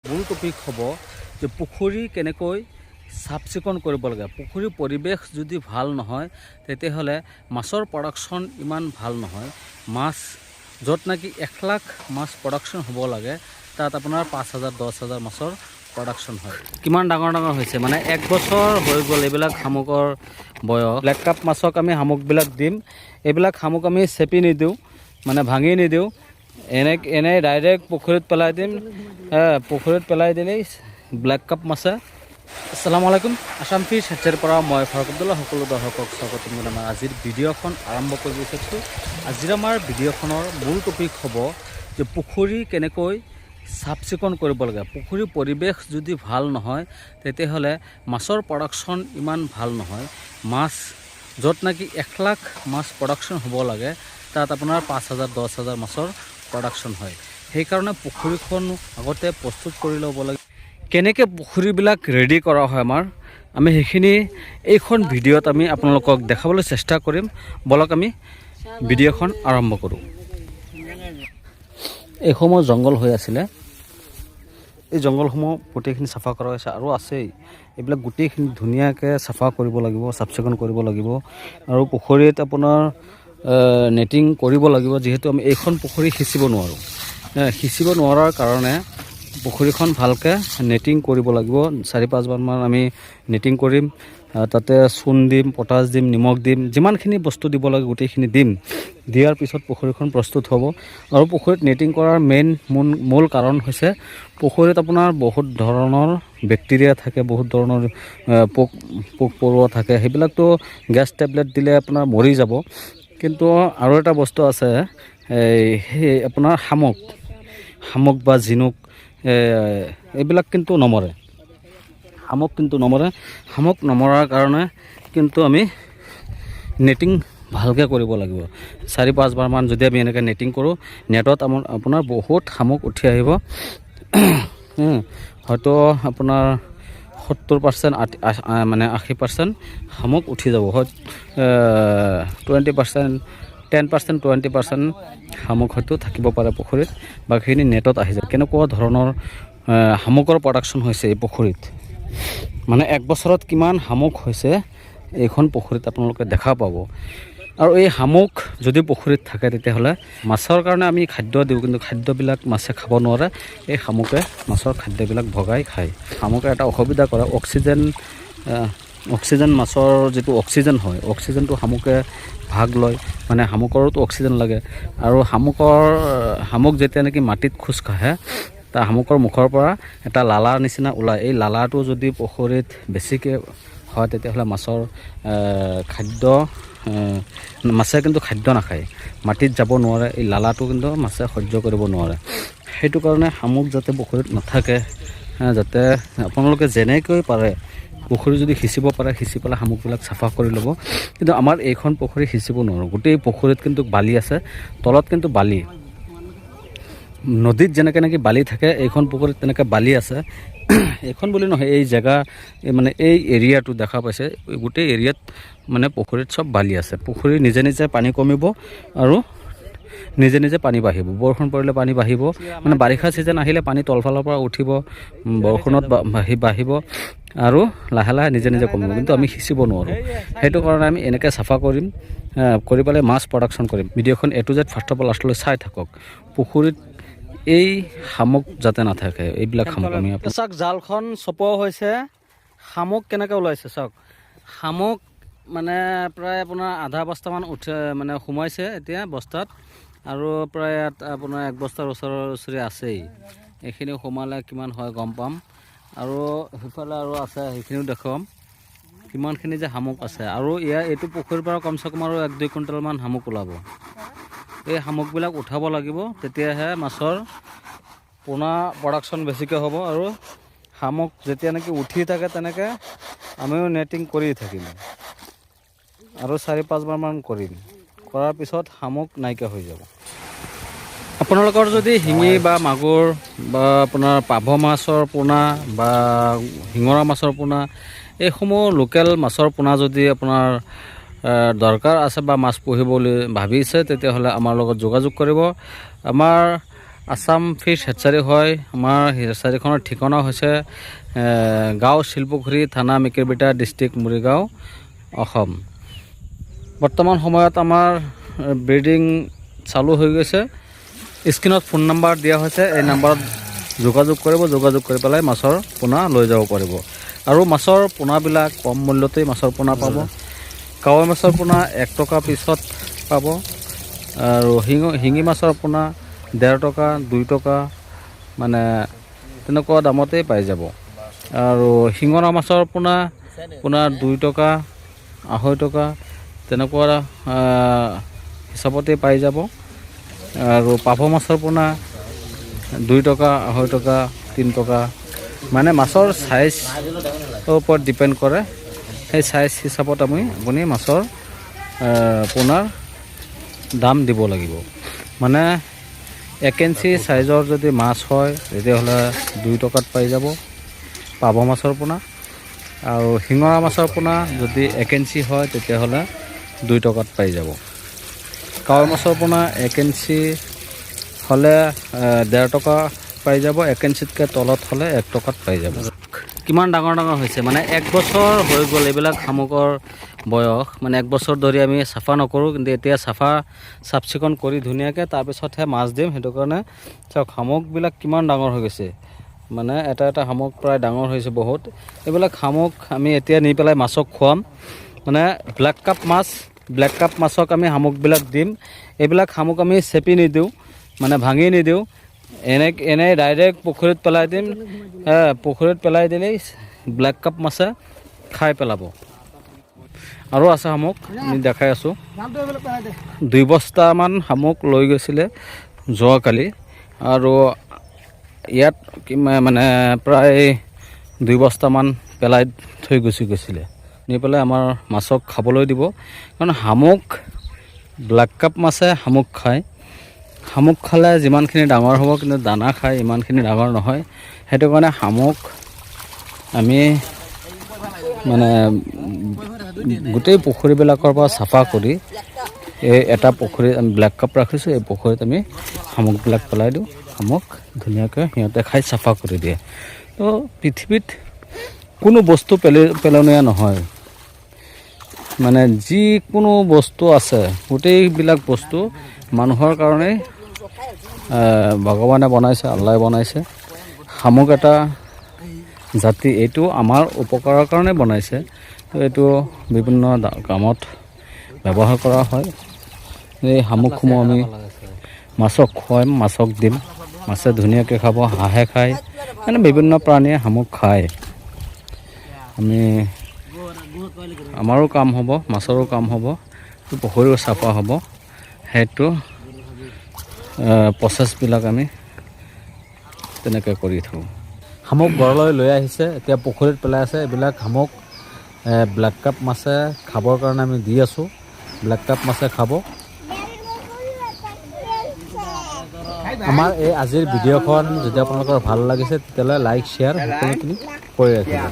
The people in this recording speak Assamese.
মূল টপিক হ'ব যে পুখুৰী কেনেকৈ চাফ চিকুণ কৰিব লাগে। পুখুৰীৰ পৰিৱেশ যদি ভাল নহয় তেতিয়াহ'লে মাছৰ প্ৰডাকশ্যন ইমান ভাল নহয়। মাছ য'ত নেকি 1 লাখ মাছ প্ৰডাকশ্যন হ'ব লাগে তাত আপোনাৰ 5,000 10,000 মাছৰ প্ৰডাকশ্যন হয়। কিমান ডাঙৰ ডাঙৰ হৈছে মানে 1 বছৰ হৈ গ'ল এইবিলাক শামুকৰ বয়স। ব্লেক কাপ মাছক আমি শামুকবিলাক দিম, এইবিলাক শামুক আমি চেপি নিদিওঁ মানে ভাঙি নিদিওঁ, এনে ডাইৰেক্ট পুখুৰীত পেলাই দিম। পুখুৰীত পেলাই দিলেই ব্লেক কাপ মাছে। আসসালামু আলাইকুম, আসাম ফিছ হেডছৰ পৰা মই ফাৰুক আব্দুল্লাহ সকলো দৰ্শকক স্বাগতম জনাই আমাৰ আজিৰ ভিডিঅ'খন আৰম্ভ কৰিব বিচাৰিছোঁ। আজিৰ আমাৰ ভিডিঅ'খনৰ মূল টপিক হ'ব যে পুখুৰী কেনেকৈ চাফ চিকুণ কৰিব লাগে। পুখুৰীৰ পৰিৱেশ যদি ভাল নহয় তেতিয়াহ'লে মাছৰ প্ৰডাকশ্যন ইমান ভাল নহয়। মাছ য'ত নেকি 1 লাখ মাছ প্ৰডাকশ্যন হ'ব লাগে তাত আপোনাৰ 5,000 10,000 মাছৰ প্ৰডাকশ্যন হয়। সেইকাৰণে পুখুৰীখন আগতে প্ৰস্তুত কৰি ল'ব লাগে। কেনেকৈ পুখুৰীবিলাক ৰেডি কৰা হয় আমি সেইখিনি এইখন ভিডিঅ'ত আমি আপোনালোকক দেখাবলৈ চেষ্টা কৰিম। বলক আমি ভিডিঅ'খন আৰম্ভ কৰোঁ। এইসমূহ জংঘল হৈ আছিলে, এই জংঘলসমূহ গোটেইখিনি চাফা কৰা হৈছে আৰু আছেই। এইবিলাক গোটেইখিনি ধুনীয়াকৈ চাফা কৰিব লাগিব, চাফ চিকুণ কৰিব লাগিব আৰু পুখুৰীত আপোনাৰ নেটিং কৰিব লাগিব। যিহেতু আমি এইখন পুখুৰী সিঁচিব নোৱাৰোঁ, সিঁচিব নোৱাৰাৰ কাৰণে পুখুৰীখন ভালকৈ নেটিং কৰিব লাগিব। 4-5 বাৰমান আমি নেটিং কৰিম, তাতে চূণ দিম, পটাছ দিম, নিমখ দিম, যিমানখিনি বস্তু দিব লাগে গোটেইখিনি দিম। দিয়াৰ পিছত পুখুৰীখন প্ৰস্তুত হ'ব। আৰু পুখুৰীত নেটিং কৰাৰ মূল কাৰণ হৈছে পুখুৰীত আপোনাৰ বহুত ধৰণৰ বেক্টেৰিয়া থাকে, বহুত ধৰণৰ পোক পৰুৱা থাকে। সেইবিলাকতো গেছ টেবলেট দিলে আপোনাৰ মৰি যাব। কিন্তু আৰু এটা বস্তু আছে, সেই আপোনাৰ শামুক বা ঝিনুক এইবিলাক কিন্তু নমৰে। শামুক কিন্তু নমৰে। শামুক নমৰাৰ কাৰণে কিন্তু আমি নেটিং ভালকৈ কৰিব লাগিব। 4-5 বাৰমান যদি আমি এনেকৈ নেটিং কৰোঁ, নেটত আপোনাৰ বহুত শামুক উঠি আহিব। হয়তো আপোনাৰ 70% মানে 80% শামুক উঠি যাব। হয় 10% 20% শামুক হয়তো থাকিব পাৰে পুখুৰীত, বাকীখিনি নেটত আহি যায়। কেনেকুৱা ধৰণৰ শামুকৰ প্ৰডাকশ্যন হৈছে এই পুখুৰীত, মানে 1 বছৰত কিমান শামুক হৈছে এইখন পুখুৰীত আপোনালোকে দেখা পাব। আৰু এই শামুক যদি পুখুৰীত থাকে তেতিয়াহ'লে মাছৰ কাৰণে আমি খাদ্য দিওঁ, কিন্তু খাদ্যবিলাক মাছে খাব নোৱাৰে। এই শামুকে মাছৰ খাদ্যবিলাক ভগাই খায়। শামুকে এটা অসুবিধা কৰে, অক্সিজেন মাছৰ যিটো অক্সিজেন হয়, অক্সিজেনটো শামুকে ভাগ লয়। মানে শামুকৰতো অক্সিজেন লাগে। আৰু শামুক যেতিয়া নেকি মাটিত খোজ কাঢ়ে, তাৰ শামুকৰ মুখৰ পৰা এটা লালাৰ নিচিনা ওলায়। এই লালাটো যদি পুখুৰীত বেছিকৈ হয় তেতিয়াহ'লে মাছে কিন্তু খাদ্য নাখায়, মাটিত যাব নোৱাৰে। এই লালাটো কিন্তু মাছে সহ্য কৰিব নোৱাৰে। সেইটো কাৰণে শামুক যাতে পুখুৰীত নাথাকে, যাতে আপোনালোকে যেনেকৈ পাৰে পুখুৰী যদি সিঁচিব পাৰে, সিঁচি পেলাই শামুকবিলাক চাফা কৰি ল'ব। কিন্তু আমাৰ এইখন পুখুৰী সিঁচিব নোৱাৰোঁ। গোটেই পুখুৰীত কিন্তু বালি আছে, তলত কিন্তু বালি। নদীত যেনেকৈ নেকি বালি থাকে, এইখন পুখুৰীত তেনেকৈ বালি আছে। এইখন বুলি নহয়, এই জেগা মানে এই এৰিয়াটো দেখা পাইছে, গোটেই এৰিয়াত মানে পুখুৰীত চব বালি আছে। পুখুৰী নিজে নিজে পানী কমিব আৰু নিজে নিজে পানী বাঢ়িব। বৰষুণ পৰিলে পানী বাঢ়িব, মানে বাৰিষা ছিজন আহিলে পানী তলফালৰ পৰা উঠিব, বৰষুণত বাঢ়িব আৰু লাহে লাহে নিজে নিজে কমিব। কিন্তু আমি সিঁচিব নোৱাৰোঁ। সেইটো কাৰণে আমি এনেকৈ চাফা কৰিম, কৰি পেলাই মাছ প্ৰডাকশ্যন কৰিম। ভিডিঅ'খন A to Z ফাৰ্ষ্টৰ পৰা লাষ্টলৈ চাই থাকক। পুখুৰীত এই শামুক যাতে নাথাকে, এইবিলাক শামুক আমি চাওক। জালখন চপোৱা হৈছে, শামুক কেনেকৈ ওলাইছে চাওক। শামুক মানে প্ৰায় আপোনাৰ আধা বস্তামান মানে সোমাইছে এতিয়া বস্তাত, আৰু প্ৰায় ইয়াত আপোনাৰ 1 বস্তাৰ ওচৰা-ওচৰি আছেই। এইখিনি সোমালে কিমান হয় গম পাম। আৰু সেইফালে আৰু আছে, সেইখিনিও দেখুৱাম কিমানখিনি যে শামুক আছে। আৰু এইটো পুখুৰীৰ পৰা কমচে কম আৰু 1-2 কুইণ্টেলমান শামুক ওলাব। এই শামুকবিলাক উঠাব লাগিব, তেতিয়াহে মাছৰ পোনা প্ৰডাকশ্যন বেছিকৈ হ'ব। আৰু শামুক যেতিয়া নেকি উঠি থাকে তেনেকৈ আমিও নেটিং কৰি থাকিম আৰু 4-5 বাৰমান কৰিম। কৰাৰ পিছত শামুক নাইকিয়া হৈ যাব। আপোনালোকৰ যদি শিঙি বা মাগুৰ বা আপোনাৰ পাভ মাছৰ পোনা বা শিঙৰা মাছৰ পোনা, এইসমূহ লোকেল মাছৰ পোনা যদি আপোনাৰ দৰকাৰ আছে বা মাছ পুহিব বুলি ভাবিছে, তেতিয়াহ'লে আমাৰ লগত যোগাযোগ কৰিব। আমাৰ আছাম ফিছ হেচাৰী হয়। আমাৰ হেচাৰীখনৰ ঠিকনা হৈছে গাঁও শিলপুখুৰী, থানা মেকিৰবিটা, ডিষ্ট্ৰিক্ট মৰিগাঁও, অসম। বৰ্তমান সময়ত আমাৰ ব্ৰিডিং চালু হৈ গৈছে। স্ক্ৰীনত ফোন নম্বৰ দিয়া হৈছে, এই নম্বৰত যোগাযোগ কৰিব। যোগাযোগ কৰি পেলাই মাছৰ পোনা লৈ যাব পাৰিব। আৰু মাছৰ পোনাবিলাক কম মূল্যতেই মাছৰ পোনা পাব। কাৱৈ মাছৰ পোনা 1 টকা পিছত পাব। আৰু শিঙি মাছৰ পোনা 1.5 টকা, 2 টকা, মানে তেনেকুৱা দামতেই পাই যাব। আৰু শিঙৰা মাছৰ পোনা 2 টকা, 2.5 টকা, তেনেকুৱা হিচাপতেই পাই যাব। আৰু পাভ মাছৰ পোনা 2 টকা, 2.5 টকা, 3 টকা, মানে মাছৰ চাইজৰ ওপৰত ডিপেণ্ড কৰে। সেই চাইজ হিচাপত আপুনি মাছৰ পোনাৰ দাম দিব লাগিব। মানে 1 ইঞ্চি চাইজৰ যদি মাছ হয় তেতিয়াহ'লে 2 টকাত পাই যাব পাভ মাছৰ পোনা। আৰু শিঙৰা মাছৰ পোনা যদি 1 ইঞ্চি হয় তেতিয়াহ'লে 2 টকাত পাই যাব। কাৱৈ মাছৰ পোনা 1 ইঞ্চি হ'লে 1.5 টকা পাই যাব। 1 ইঞ্চিতকৈ তলত হ'লে 1 টকাত পাই যাব। কিমান ডাঙৰ ডাঙৰ হৈছে, মানে 1 বছৰ হৈ গ'ল এইবিলাক শামুকৰ বয়স। মানে 1 বছৰ ধৰি আমি চাফা নকৰোঁ, কিন্তু এতিয়া চাফ চিকুণ কৰি ধুনীয়াকৈ তাৰপিছতহে মাছ দিম। সেইটো কাৰণে চাওক শামুকবিলাক কিমান ডাঙৰ হৈ গৈছে। মানে এটা শামুক প্ৰায় ডাঙৰ হৈছে বহুত। এইবিলাক শামুক আমি এতিয়া নি পেলাই মাছক খুৱাম। মানে ব্লেক কাপ মাছক আমি শামুকবিলাক দিম। এইবিলাক শামুক আমি চেপি নিদিওঁ, মানে ভাঙি নিদিওঁ, এনেই ডাইৰেক্ট পুখুৰীত পেলাই দিম। পুখুৰীত পেলাই দিলেই ব্লেক কাপ মাছে খাই পেলাব। আৰু আছে শামুক, আমি দেখাই আছোঁ। 2 বস্তামান শামুক লৈ গৈছিলে যোৱাকালি। আৰু ইয়াত মানে প্ৰায় 2 বস্তামান পেলাই থৈ গৈছিলে। নি পেলাই আমাৰ মাছক খাবলৈ দিব। কাৰণ ব্লেক কাপ মাছে শামুক খায়। শামুক খালে যিমানখিনি ডাঙৰ হ'ব, কিন্তু দানা খাই ইমানখিনি ডাঙৰ নহয়। সেইটো কাৰণে শামুক আমি মানে গোটেই পুখুৰীবিলাকৰ পৰা চাফা কৰি এই এটা পুখুৰীত আমি ব্লেক কাপ ৰাখিছোঁ। এই পুখুৰীত আমি শামুকবিলাক পেলাই দিওঁ। শামুক ধুনীয়াকৈ সিহঁতে খাই চাফা কৰি দিয়ে। তো পৃথিৱীত কোনো বস্তু পেলনীয়া নহয়। মানে যিকোনো বস্তু আছে, গোটেইবিলাক বস্তু মানুহৰ কাৰণেই ভগৱানে বনাইছে, আল্লাই বনাইছে। শামুক এটা জাতি, এইটো আমাৰ উপকাৰৰ কাৰণে বনাইছে। তো এইটো বিভিন্ন কামত ব্যৱহাৰ কৰা হয়। এই শামুকসমূহ আমি মাছক খুৱাম, মাছক দিম। মাছে ধুনীয়াকৈ খাব, হাঁহে খায়, মানে বিভিন্ন প্ৰাণীয়ে শামুক খায়। আমাৰো কাম হ'ব, মাছৰো কাম হ'ব, পুখুৰীও চাফা হ'ব। সেইটো প্ৰচেছবিলাক আমি তেনেকৈ কৰি থাকোঁ। শামুক ঘৰলৈ লৈ আহিছে, এতিয়া পুখুৰীত পেলাই আছে। এইবিলাক শামুক ব্লেক কাপ মাছে খাবৰ কাৰণে আমি দি আছোঁ। ব্লেক কাপ মাছে খাব। আমাৰ এই আজিৰ ভিডিঅ'খন যদি আপোনালোকৰ ভাল লাগিছে তেতিয়াহ'লে লাইক, শ্বেয়াৰ সকলোখিনি কৰি ৰাখিব।